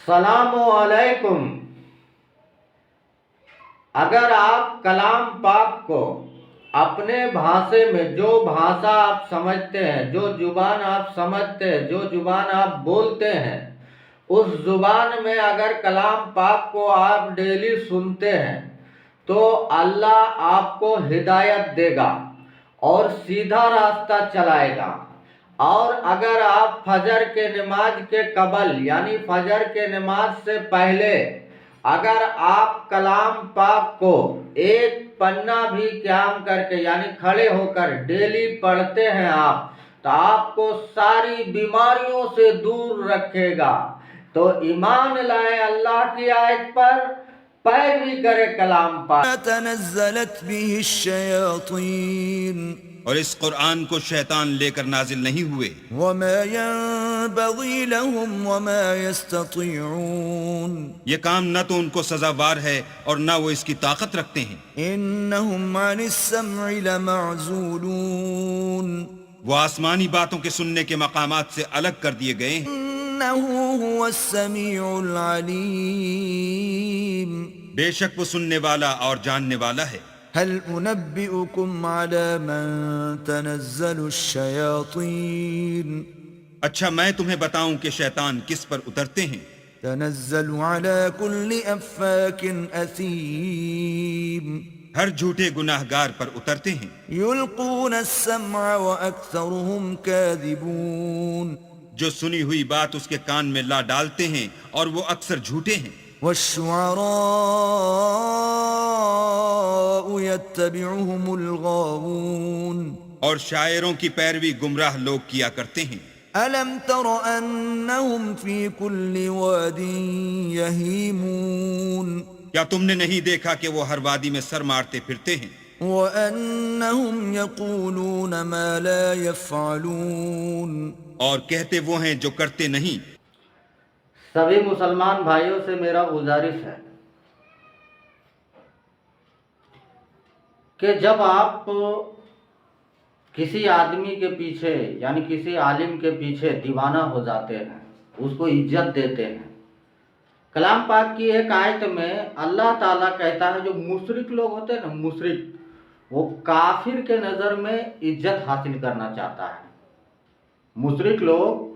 सलामुअलैकुम। अगर आप कलाम पाक को अपने भाषा में, जो भाषा आप समझते हैं, जो जुबान आप समझते हैं, जो जुबान आप बोलते हैं, उस जुबान में अगर कलाम पाक को आप डेली सुनते हैं तो अल्लाह आपको हिदायत देगा और सीधा रास्ता चलाएगा। और अगर आप फजर के नमाज के कबल यानी फजर के नमाज से पहले अगर आप कलाम पाक को एक पन्ना भी क़याम करके यानी खड़े होकर डेली पढ़ते हैं आप, तो आपको सारी बीमारियों से दूर रखेगा। तो ईमान लाए अल्लाह की आयत पर, पैरवी करे कलाम पाक। तनज़्ज़लत बिही शयातीन, और इस कुरान को शैतान लेकर नाजिल नहीं हुए। वमा यंबग़ी लहुम वमा यस्ततीऊन, ये काम न तो उनको सजावार है और न वो इसकी ताकत रखते हैं। इन्नहुम अनिस्सम्इ लमअज़ूलून, वो आसमानी बातों के सुनने के मकामात से अलग कर दिए गए हैं। इन्नहु हुवस्समीउल अलीम, बेशक वो सुनने वाला और जानने वाला है। हल उनब्बिउकुम अला मन तनज़्ज़लु शयातीन, अच्छा, मैं तुम्हें बताऊं कि शैतान किस पर उतरते हैं। तनज़्ज़लु अला कुल्लि अफ़्फ़ाकिन असीम, हर झूठे गुनाहगार पर उतरते हैं। युल्क़ून अस्सम्अ व अक्सरुहुम काज़िबून, जो सुनी हुई बात उसके कान में ला डालते हैं और वो अक्सर झूठे हैं। वश्शुअराउ यत्तबिउहुमुल गावून, और शायरों की पैरवी गुमराह लोग किया करते हैं। अलम तर अन्नहुम फी कुल्लि वादिन यहीमून, क्या तुमने नहीं देखा कि वो हर वादी में सर मारते फिरते हैं। व अन्नहुम यक़ूलून मा ला यफ़अलून, और कहते वो हैं जो करते नहीं। सभी मुसलमान भाइयों से मेरा गुजारिश है कि जब आप किसी आदमी के पीछे यानी किसी आलिम के पीछे दीवाना हो जाते हैं, उसको इज्जत देते हैं, कलाम पाक की एक आयत में अल्लाह ताला कहता है जो मुशरिक लोग होते हैं ना, मुशरिक, वो काफिर के नज़र में इज्जत हासिल करना चाहता है। मुशरिक लोग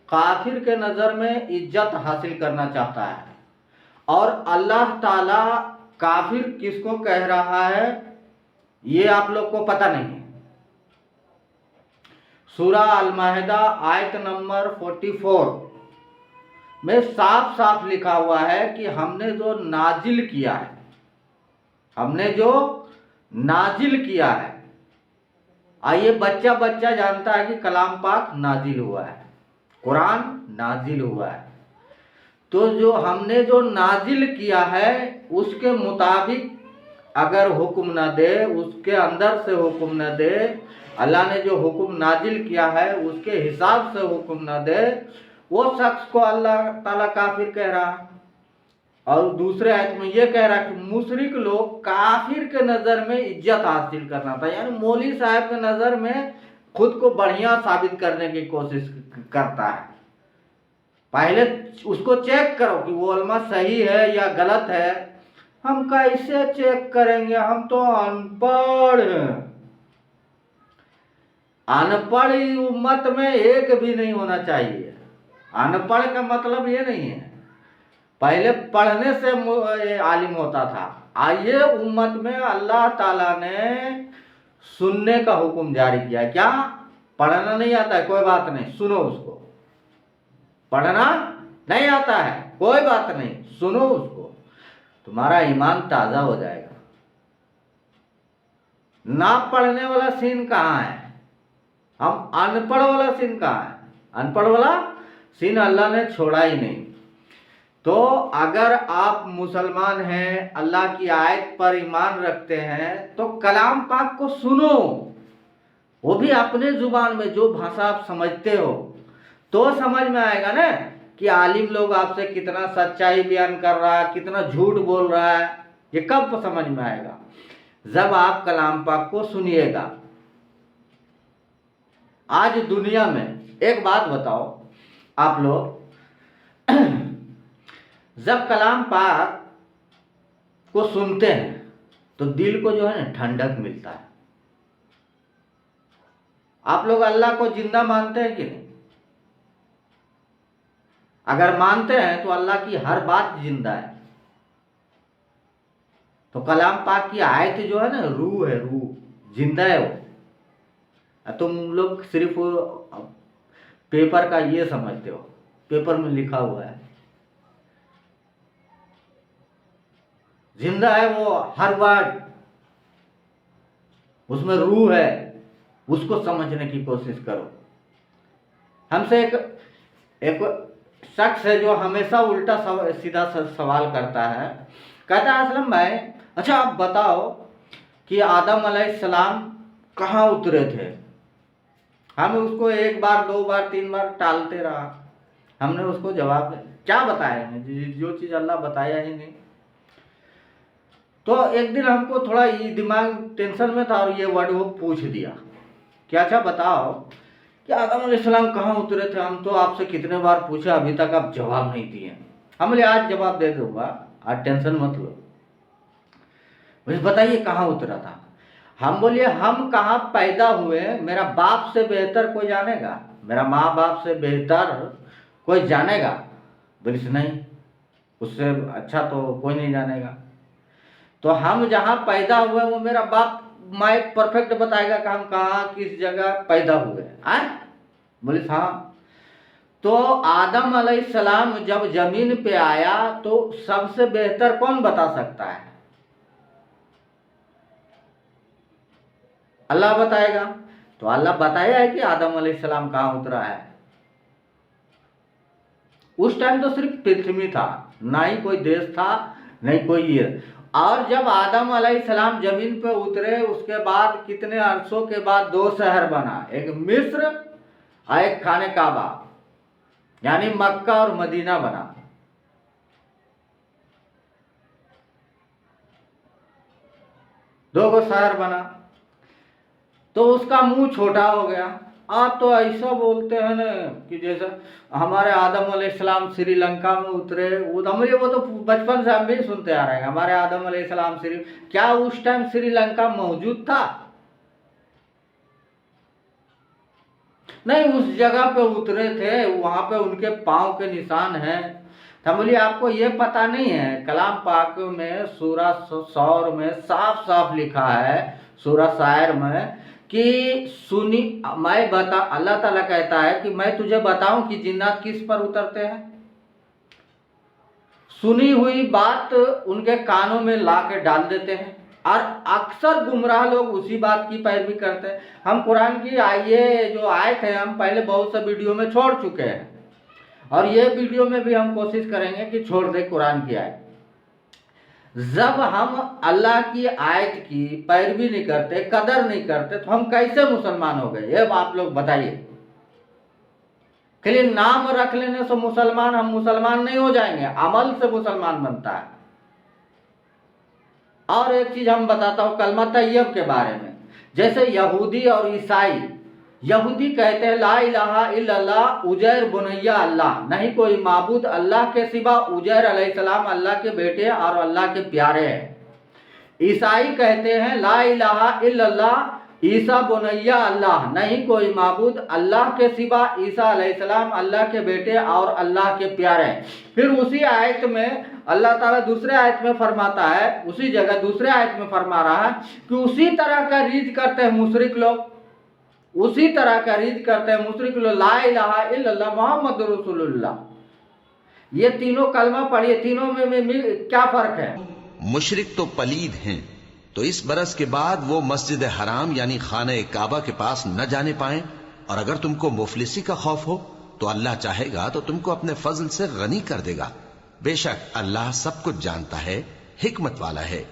काफिर के नज़र में इज्जत हासिल करना चाहता है। और अल्लाह ताला काफिर किसको कह रहा है ये आप लोग को पता नहीं है। सूरा अल-माइदा आयत नंबर 44 में साफ साफ लिखा हुआ है कि हमने जो नाजिल किया है, हमने जो नाजिल किया है। आइए, बच्चा बच्चा जानता है कि कलाम पाक नाजिल हुआ है, कुरान नाजिल हुआ है। तो जो हमने जो नाजिल किया है उसके मुताबिक अगर हुक्म न दे, उसके अंदर से हुक्म न दे, अल्लाह ने जो हुक्म नाजिल किया है उसके हिसाब से हुक्म न दे, वो शख्स को अल्लाह ताला काफिर कह रहा है। और दूसरे आयत में ये कह रहा है कि मुशरिक लोग काफिर के नज़र में इज्जत हासिल करना था, यानी मौलवी साहब के नज़र में खुद को बढ़िया साबित करने की कोशिश करता है। पहले उसको चेक करो कि वो उलमा सही है या गलत है। हम कैसे चेक करेंगे, हम तो अनपढ़ हैं। अनपढ़ उम्मत में एक भी नहीं होना चाहिए। अनपढ़ का मतलब ये नहीं है पहले पढ़ने से आलिम होता था। आइए, उम्मत में अल्लाह ताला ने सुनने का हुक्म जारी किया है। क्या पढ़ना नहीं आता है? कोई बात नहीं, सुनो उसको। पढ़ना नहीं आता है, कोई बात नहीं, सुनो उसको, तुम्हारा ईमान ताजा हो जाएगा। ना पढ़ने वाला सीन कहाँ है? हम अनपढ़ वाला सीन कहाँ है? अनपढ़ वाला सीन अल्लाह ने छोड़ा ही नहीं। तो अगर आप मुसलमान हैं, अल्लाह की आयत पर ईमान रखते हैं, तो कलाम पाक को सुनो, वो भी अपने जुबान में, जो भाषा आप समझते हो। तो समझ में आएगा ना कि आलिम लोग आपसे कितना सच्चाई बयान कर रहा है, कितना झूठ बोल रहा है। ये कब समझ में आएगा? जब आप कलाम पाक को सुनिएगा। आज दुनिया में एक बात बताओ आप लोग, जब कलाम पाक को सुनते हैं तो दिल को जो है ना ठंडक मिलता है। आप लोग अल्लाह को जिंदा मानते हैं कि नहीं? अगर मानते हैं तो अल्लाह की हर बात जिंदा है। तो कलाम पाक की आयत जो है ना, रूह है, रूह जिंदा है वो। तुम लोग सिर्फ पेपर का ये समझते हो, पेपर में लिखा हुआ है, जिंदा है वो, हर वर्ड उसमें रूह है। उसको समझने की कोशिश करो। हमसे एक शख्स है जो हमेशा उल्टा सीधा सवाल करता है। कहता है असलम भाई, अच्छा आप बताओ कि आदम अलैहिस्सलाम कहाँ उतरे थे? हम उसको एक बार, दो बार, तीन बार टालते रहा। हमने उसको जवाब क्या बताया है, जो चीज़ अल्लाह बताया ही नहीं। तो एक दिन हमको थोड़ा ये दिमाग टेंशन में था और ये वर्ड वो पूछ दिया कि अच्छा बताओ कि आदम अलैहिस्सलाम कहाँ उतरे थे? हम तो आपसे कितने बार पूछे, अभी तक आप जवाब नहीं दिए। हम बोले आज जवाब दे दूंगा, आज टेंशन मत लो। मुझे बताइए कहाँ उतरा था? हम बोलिए हम कहाँ पैदा हुए मेरा बाप से बेहतर कोई जानेगा? मेरा माँ बाप से बेहतर कोई जानेगा? बोलिए नहीं, उससे अच्छा तो कोई नहीं जानेगा। तो हम जहाँ पैदा हुए वो मेरा बाप माँ परफेक्ट बताएगा कि हम कहाँ किस जगह पैदा हुए। बोले हाँ। तो आदम अलैहिस्सलाम जब जमीन पे आया तो सबसे बेहतर कौन बता सकता है? अल्लाह बताएगा। तो अल्लाह बताया है कि आदम अलैहिस्सलाम कहाँ उतरा है। उस टाइम तो सिर्फ पृथ्वी था, ना ही कोई देश था, नहीं कोई ये। और जब आदम अलैहिस्सलाम जमीन पे उतरे उसके बाद कितने अरसों के बाद दो शहर बना, एक मिस्र और एक खाने काबा, यानी मक्का और मदीना बना। दो शहर बना तो उसका मुंह छोटा हो गया। आप तो ऐसा बोलते हैं ना कि जैसे हमारे आदम अलैहिस्सलाम श्रीलंका में उतरे। वो तो बचपन से हम भी सुनते आ रहे हैं, हमारे आदम अलैहिस्सलाम क्या उस टाइम श्रीलंका मौजूद था? नहीं, उस जगह पे उतरे थे, वहां पे उनके पांव के निशान हैं। हम बोलिए आपको ये पता नहीं है, कलाम पाक में सूरा शौर में साफ साफ लिखा है, सूरा शायर में कि सुनी मैं बता, अल्लाह ताला कहता है कि मैं तुझे बताऊं कि जिन्नात किस पर उतरते हैं। सुनी हुई बात उनके कानों में ला के डाल देते हैं और अक्सर गुमराह लोग उसी बात की पैरवी करते हैं। हम कुरान की ये जो आयत है हम पहले बहुत से वीडियो में छोड़ चुके हैं और ये वीडियो में भी हम कोशिश करेंगे कि छोड़ दे कुरान की आयत। जब हम अल्लाह की आयत की पैरवी नहीं करते, कदर नहीं करते, तो हम कैसे मुसलमान हो गए? ये आप लोग बताइए। खाली नाम रख लेने से मुसलमान, हम मुसलमान नहीं हो जाएंगे, अमल से मुसलमान बनता है। और एक चीज हम बताता हूं कलमा तैयब के बारे में। जैसे यहूदी और ईसाई, यहूदी कहते हैं ला इलाहा इल्लल्लाह उजैर बुनैया अल्लाह, नहीं कोई माबूद अल्लाह के सिवा, उजैर अलैहिस्सलाम अल्लाह के बेटे और अल्लाह के प्यारे हैं। ईसाई कहते हैं ला इलाहा इल्लल्लाह ईसा बुनैया अल्लाह, नहीं कोई माबूद अल्लाह के सिवा, ईसा अलैहिस्सलाम अल्लाह के बेटे और अल्लाह के प्यारे हैं। फिर उसी आयत में अल्लाह ताला दूसरे आयत में फरमाता है, उसी जगह दूसरे आयत में फरमा रहा है कि उसी तरह का रीज करते हैं मुशरिक लोग, उसी तरह का रीज करते हैं मुशरिक लोग, ला इलाहा इल्लल्लाह मुहम्मद रसूलुल्लाह। ये तीनों कलमा पढ़िए, तीनों में क्या फर्क है? मुशरिक तो पलीद हैं, तो इस बरस के बाद वो मस्जिद हराम यानी खाने काबा के पास न जाने पाएं। और अगर तुमको मुफलिसी का खौफ हो तो अल्लाह चाहेगा तो तुमको अपने फजल से गनी कर देगा। बेशक अल्लाह सब कुछ जानता है, हिकमत वाला है।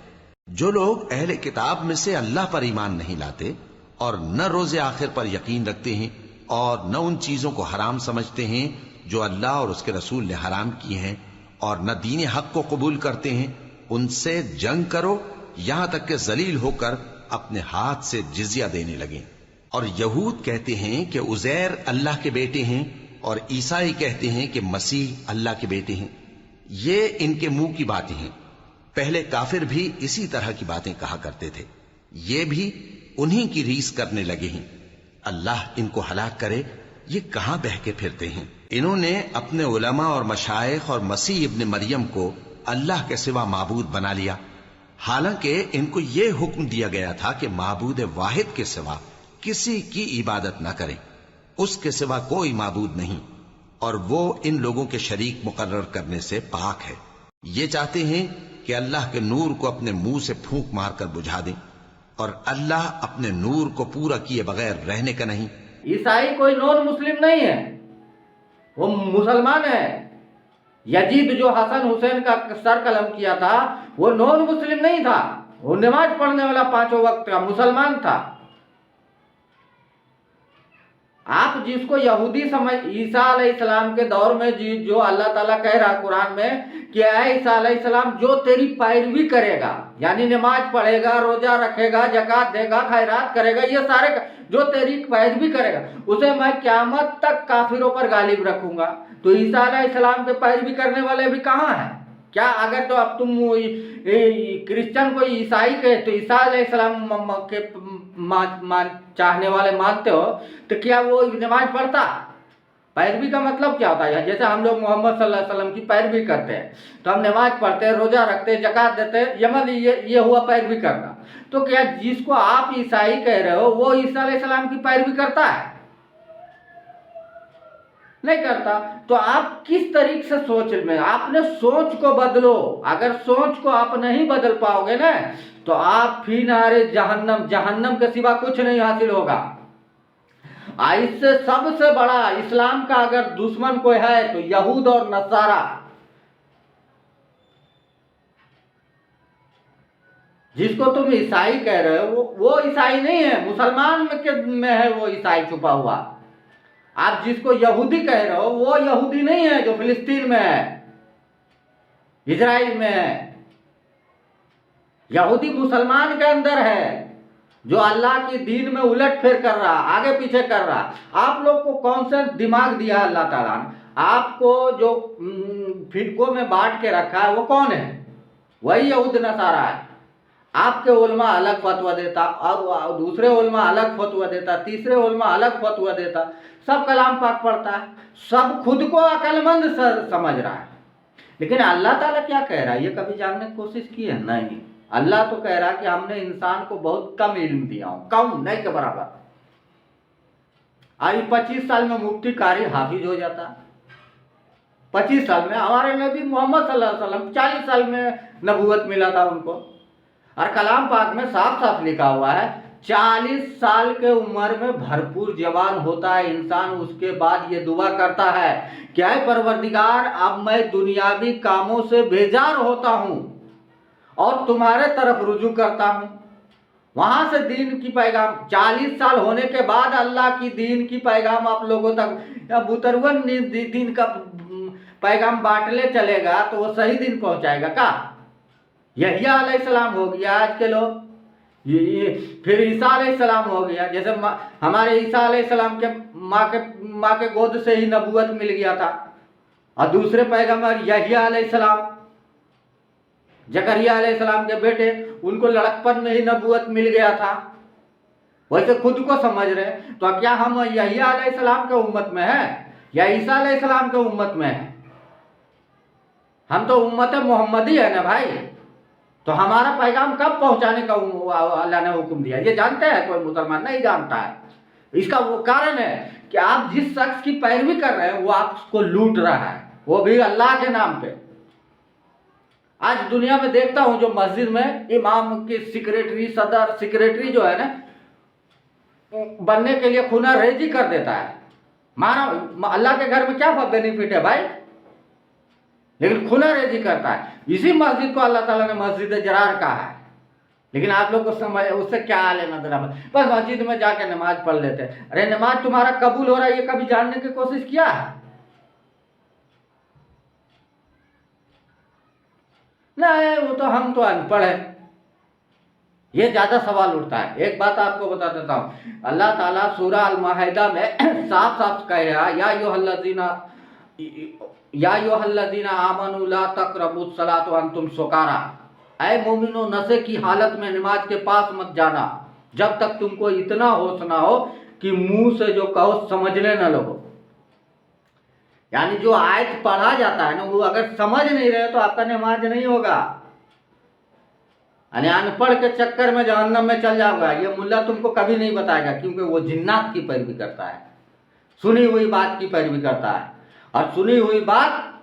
जो लोग अहले किताब में से अल्लाह पर ईमान नहीं लाते और न रोजे आखिर पर यकीन रखते हैं और न उन चीजों को हराम समझते हैं जो अल्लाह और उसके रसूल ने हराम की हैं और न दीन हक को कबूल करते हैं, उनसे जंग करो यहां तक के जलील होकर अपने हाथ से जिजिया देने लगे। और यहूद कहते हैं कि उजैर अल्लाह के बेटे हैं और ईसाई कहते हैं कि मसीह अल्लाह के बेटे हैं। ये इनके मुंह की बातें हैं। पहले काफिर भी इसी तरह की बातें कहा करते थे, ये भी उन्हीं की रीस करने लगे हैं। अल्लाह इनको हलाक करे, ये कहां बह के फिरते हैं। इन्होंने अपने उलमा और मशाइख और मसीह इब्न मरियम को अल्लाह के सिवा माबूद बना लिया, हालांकि इनको यह हुक्म दिया गया था कि माबूद वाहिद के सिवा किसी की इबादत न करें, उसके सिवा कोई माबूद नहीं, और वो इन लोगों के शरीक मुकर्रर करने से पाक है। ये चाहते हैं कि अल्लाह के नूर को अपने मुंह से फूंक मारकर बुझा दें, और अल्लाह अपने नूर को पूरा किए बगैर रहने का नहीं। ईसाई कोई नॉन मुस्लिम नहीं है, वो मुसलमान है। यजीद जो हसन हुसैन का सर कलम किया था वो नॉन मुस्लिम नहीं था, वो नमाज पढ़ने वाला 5 वक्त का मुसलमान था। आप जिसको यहूदी समझ, ईसा अलैहिस्सलाम के दौर में जो अल्लाह ताला कह रहा कुरान में कि ऐ ईसा अलैहिस्सलाम जो तेरी पैरवी करेगा, यानी नमाज पढ़ेगा, रोजा रखेगा, ज़कात देगा, खैरात करेगा, ये सारे जो तेरी पैरवी करेगा उसे मैं क़यामत तक काफिरों पर गालिब रखूंगा। तो ईसा अलैहिस्सलाम के पैरवी करने वाले भी कहाँ हैं? क्या अगर तो अब तुम क्रिश्चियन को ईसाई कहे तो ईसा अलैहिस्सलाम के चाहने वाले मानते हो, तो क्या वो नमाज पढ़ता? पैरवी का मतलब क्या होता है? जैसे हम लोग मोहम्मद सल्लल्लाहु अलैहि वसल्लम की पैरवी करते हैं तो हम नमाज पढ़ते हैं, रोजा रखते हैं, ज़कात देते हैं, ये हुआ पैरवी करना। तो क्या जिसको आप ईसाई कह रहे हो वो ईसा अलैहिस्सलाम की पैरवी करता है? नहीं करता। तो आप किस तरीके से सोच में, आपने सोच को बदलो। अगर सोच को आप नहीं बदल पाओगे ना तो आप फिर नारे जहन्नम के सिवा कुछ नहीं हासिल होगा। इससे सबसे बड़ा इस्लाम का अगर दुश्मन कोई है तो यहूद और नसारा। जिसको तुम ईसाई कह रहे हो वो ईसाई नहीं है, मुसलमान में है वो ईसाई छुपा हुआ। आप जिसको यहूदी कह रहे हो वो यहूदी नहीं है जो फिलिस्तीन में है, इजराइल में है। यहूदी मुसलमान के अंदर है जो अल्लाह की दीन में उलट फेर कर रहा, आगे पीछे कर रहा। आप लोग को कौन सा दिमाग दिया अल्लाह ताला ने? आपको जो फिरकों में बांट के रखा है वो कौन है? वही यहूद नसारा है। आपके उलमा अलग फतवा देता और दूसरे उलमा अलग फतवा देता, तीसरे उलमा अलग फतवा देता। सब कलाम पाक पढ़ता है, सब खुद को अक्लमंद समझ रहा है। लेकिन अल्लाह ताला क्या कह रहा है ये कभी जानने की कोशिश की है? नहीं। अल्लाह तो कह रहा है कि हमने इंसान को बहुत कम इल्म दिया हूं, कम नहीं के बराबर। आज 25 साल में मुफ्ती कारी हाफिज हो जाता, 25 साल में। हमारे नबी मोहम्मद सल्लल्लाहु अलैहि वसल्लम 40 साल में नबूवत मिला था उनको। और कलाम पाक में साफ साफ लिखा हुआ है 40 साल के उम्र में भरपूर जवान होता है इंसान, उसके बाद ये दुआ करता है क्या है परवरदिगार अब मैं दुनियावी कामों से बेजार होता हूं और तुम्हारे तरफ रुजू करता हूं। वहां से दीन की पैगाम 40 साल होने के बाद अल्लाह की दीन की पैगाम आप लोगों तक, या बुतरवन दीन का पैगाम बांटले चलेगा तो वो सही दिन पहुंचाएगा का? यहिया अलैहिस्सलाम हो गया आज के लोग, ये फिर ईसा अलैहिस्सलाम हो गया। जैसे हमारे ईसा अलैहिस्सलाम के माँ के गोद से ही नबूवत मिल गया था, और दूसरे पैगंबर यहिया अलैहिस्सलाम, जकरिया अलैहिस्सलाम के बेटे, उनको लड़कपन में ही नबूवत मिल गया था। वैसे खुद को समझ रहे, तो क्या हम यहिया अलैहिस्सलाम के उम्मत में है या ईसा अलैहिस्सलाम के उम्मत में है? हम तो उम्मत मोहम्मदी है ना भाई। तो हमारा पैगाम कब पहुंचाने का अल्लाह ने हुक्म दिया ये जानते हैं? कोई मुसलमान नहीं जानता है। इसका वो कारण है कि आप जिस शख्स की पैरवी कर रहे हैं वो आपको लूट रहा है, वो भी अल्लाह के नाम पे। आज दुनिया में देखता हूं जो मस्जिद में इमाम की सेक्रेटरी, सदर सेक्रेटरी जो है ना बनने के लिए खुना रेजी कर देता है। मानो अल्लाह के घर में क्या बेनिफिट है भाई, लेकिन खुना रेजी करता है। इसी मस्जिद को अल्लाह ताला ने मस्जिद जरार कहा है, लेकिन आप लोग को समझ उससे क्या लेना देना? बस मस्जिद में जाके नमाज पढ़ लेते हैं। अरे नमाज तुम्हारा कबूल हो रहा है ये कभी जानने की कोशिश किया है? नहीं, वो तो हम तो अनपढ़ है, ये ज्यादा सवाल उठता है। एक बात आपको बता देता हूं, अल्लाह ताला सूरह अल माइदा में साफ साफ कह रहा या अय्युहल्लज़ीना या अय्युहल्लज़ीना आमनू ला तक़रबुस सलात व अंतुम सुकारा, ऐ मोमिनो नशे की हालत में नमाज के पास मत जाना जब तक तुमको इतना होश ना हो कि मुंह से जो कहो समझने न लगो। यानी जो आयत पढ़ा जाता है ना, वो अगर समझ नहीं रहे तो आपका नमाज नहीं होगा, यानी अनपढ़ के चक्कर में जहन्नम में चल जाओगा। ये मुल्ला तुमको कभी नहीं बताएगा, क्योंकि वो जिन्नात की पैरवी करता है, सुनी हुई बात की पैरवी करता है, और सुनी हुई बात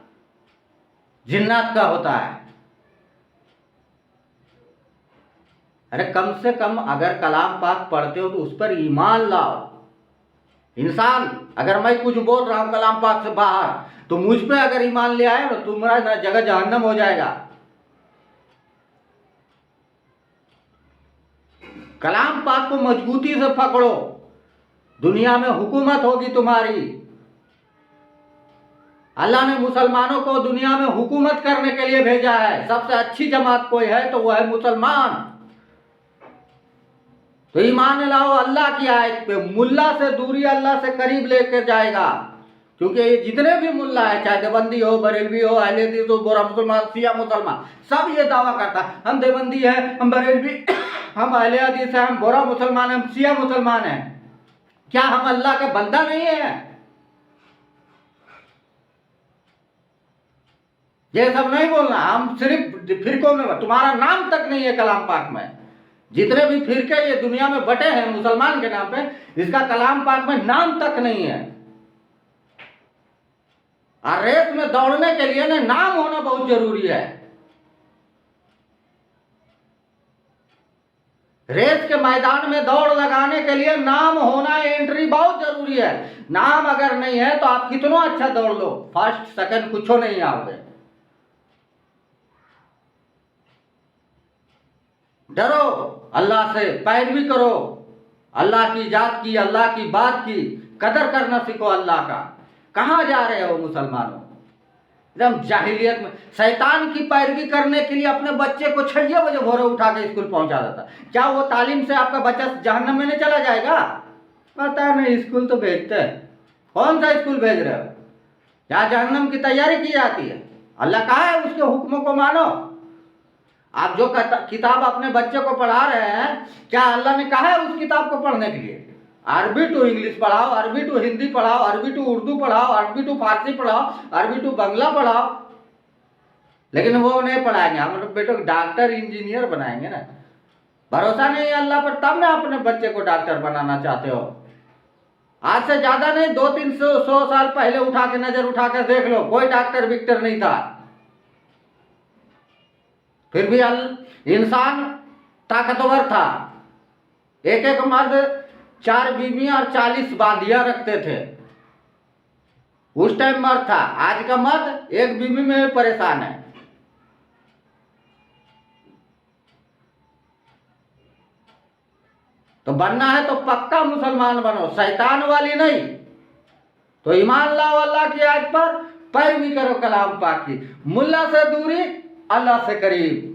जिन्नात का होता है। अरे कम से कम अगर कलाम पाक पढ़ते हो तो उस पर ईमान लाओ। इंसान, अगर मैं कुछ बोल रहा हूं कलाम पाक से बाहर, तो मुझ पे अगर ईमान ले आए तो तुम्हारा जगह जहन्नम हो जाएगा। कलाम पाक को मजबूती से पकड़ो, दुनिया में हुकूमत होगी तुम्हारी। अल्लाह ने मुसलमानों को दुनिया में हुकूमत करने के लिए भेजा है। सबसे अच्छी जमात कोई है तो वह है मुसलमान। तो ईमान लाओ अल्लाह की आयत पे। मुल्ला से दूरी अल्लाह से करीब लेकर जाएगा, क्योंकि ये जितने भी मुल्ला है, चाहे देवबंदी हो, बरेलवी हो, अहले हदीस हो, बोरा मुसलमान, शिया मुसलमान, सब ये दावा करता है हम देवबंदी है, हम बरेलवी, हम अहले हदीस है, हम बोरा मुसलमान, हम शिया मुसलमान हैं। क्या हम अल्लाह का बंदा नहीं है? ये सब नहीं बोलना। हम सिर्फ फिरकों में, तुम्हारा नाम तक नहीं है कलाम पाक में। जितने भी फिरके ये दुनिया में बटे हैं मुसलमान के नाम पे, इसका कलाम पाक में नाम तक नहीं है। और रेस में दौड़ने के लिए ना नाम होना बहुत जरूरी है। रेस के मैदान में दौड़ लगाने के लिए नाम होना, एंट्री बहुत जरूरी है। नाम अगर नहीं है तो आप कितना अच्छा दौड़ लो, फर्स्ट सेकंड कुछ नहीं आओगे। डरो अल्लाह से, पैरवी करो अल्लाह की जात की, अल्लाह की बात की, कदर करना सीखो अल्लाह का। कहाँ जा रहे हो मुसलमानों? एकदम जाहिलियत में। शैतान की पैरवी करने के लिए अपने बच्चे को 6 बजे भोरे उठा के स्कूल पहुंचा देता। क्या वो तालीम से आपका बच्चा जहन्नम में नहीं चला जाएगा? पता नहीं, स्कूल तो भेजते हैं। कौन सा स्कूल भेज रहे हो? क्या जहन्नम की तैयारी की जाती है? अल्लाह कहा है उसके हुक्मों को मानो। आप जो किताब अपने बच्चे को पढ़ा रहे हैं, क्या अल्लाह ने कहा है उस किताब को पढ़ने के लिए? अरबी टू इंग्लिश पढ़ाओ, अरबी टू हिंदी पढ़ाओ, अरबी टू उर्दू पढ़ाओ, अरबी टू फारसी पढ़ाओ, अरबी टू बंगला पढ़ाओ, लेकिन वो नहीं पढ़ाएंगे। हम लोग बेटों को डॉक्टर इंजीनियर बनाएंगे ना। भरोसा नहीं है अल्लाह पर, तब ना अपने बच्चे को डॉक्टर बनाना चाहते हो। आज से ज्यादा नहीं, 200-300 साल पहले उठा के नजर उठा के देख लो, कोई डॉक्टर विक्टर नहीं था। फिर भी इंसान ताकतवर था। एक एक मर्द 4 बीवियां और 40 बांधियां रखते थे। उस टाइम मर्द था। आज का मर्द एक बीवी में परेशान है। तो बनना है तो पक्का मुसलमान बनो, शैतान वाली नहीं। तो ईमान लाओ अल्लाह की आयत पर, पैरवी करो कलाम पाक की। मुल्ला से दूरी, अल्लाह से करीब।